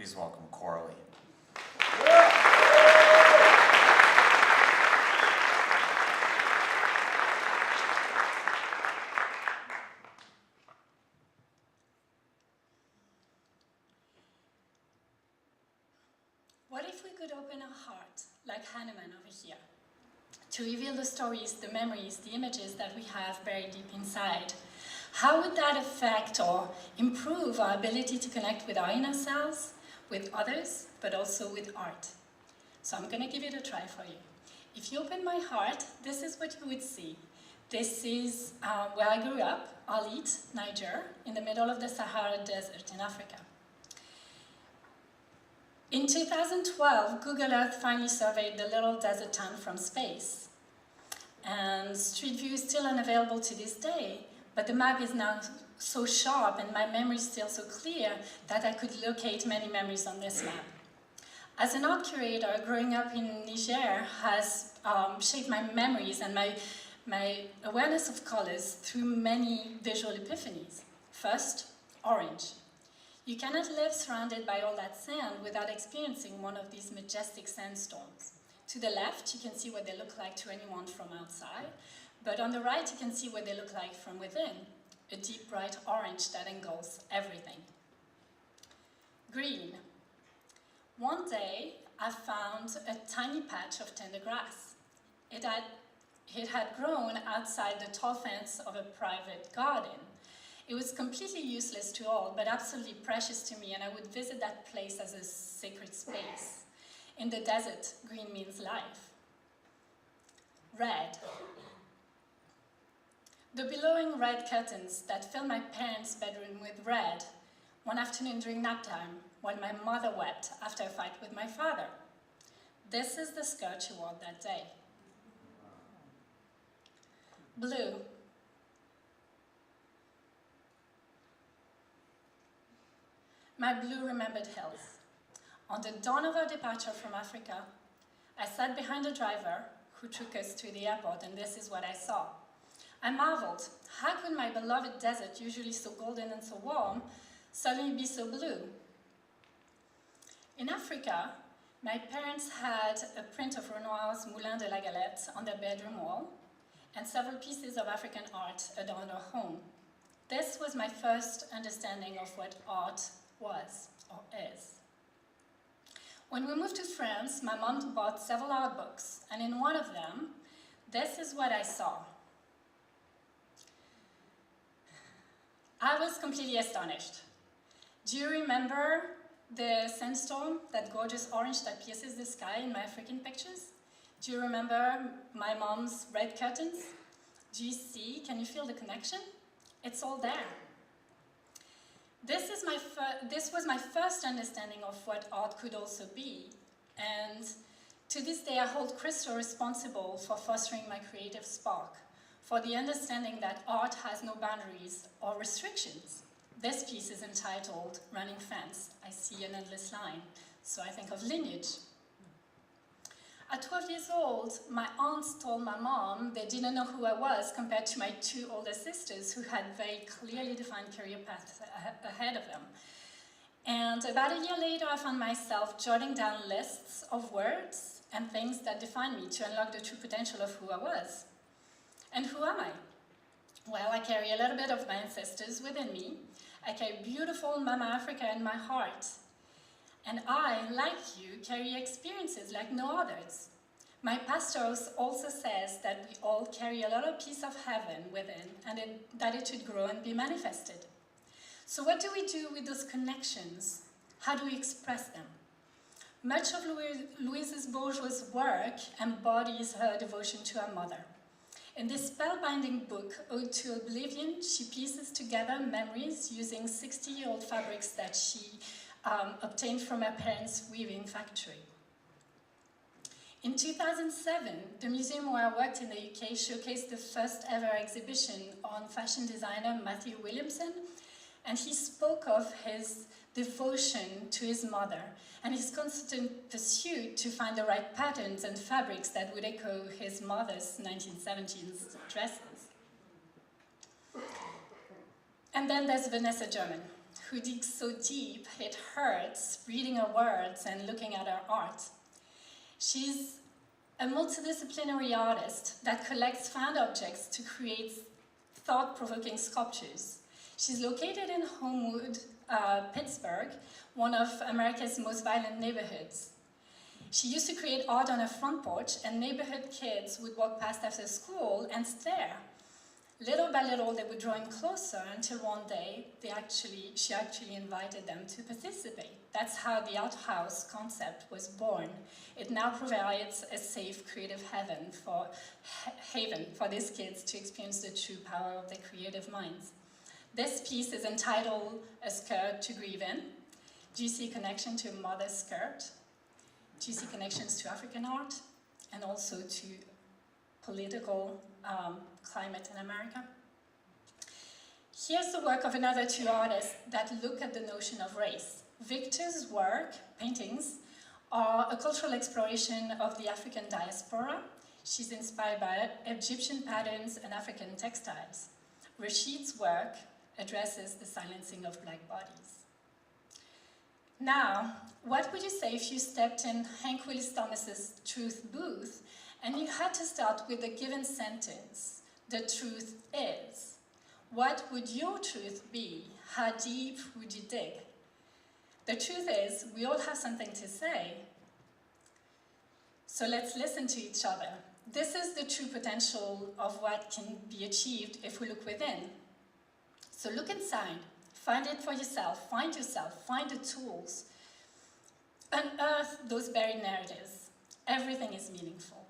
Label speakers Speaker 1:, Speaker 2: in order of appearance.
Speaker 1: Please welcome Coralie.
Speaker 2: What if we could open our heart, like Hanuman over here, to reveal the stories, the memories, the images that we have buried deep inside? How would that affect or improve our ability to connect with our inner selves, with others, but also with art? So I'm going to give it a try for you. If you open my heart, this is what you would see. This is where I grew up, Arlit, Niger, in the middle of the Sahara Desert in Africa. In 2012, Google Earth finally surveyed the little desert town from space. And Street View is still unavailable to this day, but the map is now so sharp and my memory is still so clear that I could locate many memories on this map. As an art curator, growing up in Niger has shaped my memories and my awareness of colors through many visual epiphanies. First, orange. You cannot live surrounded by all that sand without experiencing one of these majestic sandstorms. To the left, you can see what they look like to anyone from outside, but on the right, you can see what they look like from within, a deep bright orange that engulfs everything. Green. One day, I found a tiny patch of tender grass. It had grown outside the tall fence of a private garden. It was completely useless to all, but absolutely precious to me, and I would visit that place as a sacred space. In the desert, green means life. Red. The billowing red curtains that filled my parents' bedroom with red one afternoon during nap time, while my mother wept after a fight with my father. This is the skirt she wore that day. Blue. My blue remembered hills. On the dawn of our departure from Africa, I sat behind the driver who took us to the airport, and this is what I saw. I marveled, how could my beloved desert, usually so golden and so warm, suddenly be so blue? In Africa, my parents had a print of Renoir's Moulin de la Galette on their bedroom wall, and several pieces of African art adorned our home. This was my first understanding of what art was or is. When we moved to France, my mom bought several art books, and in one of them, this is what I saw. I was completely astonished. Do you remember the sandstorm, that gorgeous orange that pierces the sky in my African pictures? Do you remember my mom's red curtains? Do you see, can you feel the connection? It's all there. This was my first understanding of what art could also be, and to this day I hold Crystal responsible for fostering my creative spark, for the understanding that art has no boundaries or restrictions. This piece is entitled Running Fence. I see an endless line, so I think of lineage. At 12 years old, my aunts told my mom they didn't know who I was compared to my two older sisters who had very clearly defined career paths ahead of them. And about a year later, I found myself jotting down lists of words and things that define me to unlock the true potential of who I was. And who am I? Well, I carry a little bit of my ancestors within me. I carry beautiful Mama Africa in my heart. And I, like you, carry experiences like no others. My pastor also says that we all carry a little piece of heaven within, and that it should grow and be manifested. So what do we do with those connections? How do we express them? Much of Louise Bourgeois' work embodies her devotion to her mother. In this spellbinding book, Ode to Oblivion, she pieces together memories using 60-year-old fabrics that she obtained from her parents' weaving factory. In 2007, the museum where I worked in the UK showcased the first ever exhibition on fashion designer Matthew Williamson, and he spoke of his devotion to his mother and his constant pursuit to find the right patterns and fabrics that would echo his mother's 1970s dresses. And then there's Vanessa German, who digs so deep it hurts reading her words and looking at her art. She's a multidisciplinary artist that collects found objects to create thought-provoking sculptures. She's located in Homewood, Pittsburgh, one of America's most violent neighborhoods. She used to create art on her front porch, and neighborhood kids would walk past after school and stare. Little by little, they would draw in closer until one day she actually invited them to participate. That's how the art house concept was born. It now provides a safe creative haven for these kids to experience the true power of their creative minds. This piece is entitled A Skirt to Grieve In. Do you see a connection to a mother's skirt? Do you see connections to African art and also to political climate in America? Here's the work of another two artists that look at the notion of race. Victor's work, paintings, are a cultural exploration of the African diaspora. She's inspired by Egyptian patterns and African textiles. Rashid's work addresses the silencing of black bodies. Now, what would you say if you stepped in Hank Willis Thomas's Truth booth and you had to start with a given sentence, the truth is? What would your truth be? How deep would you dig? The truth is, we all have something to say. So let's listen to each other. This is the true potential of what can be achieved if we look within. So look inside, find it for yourself, find the tools. Unearth those buried narratives. Everything is meaningful.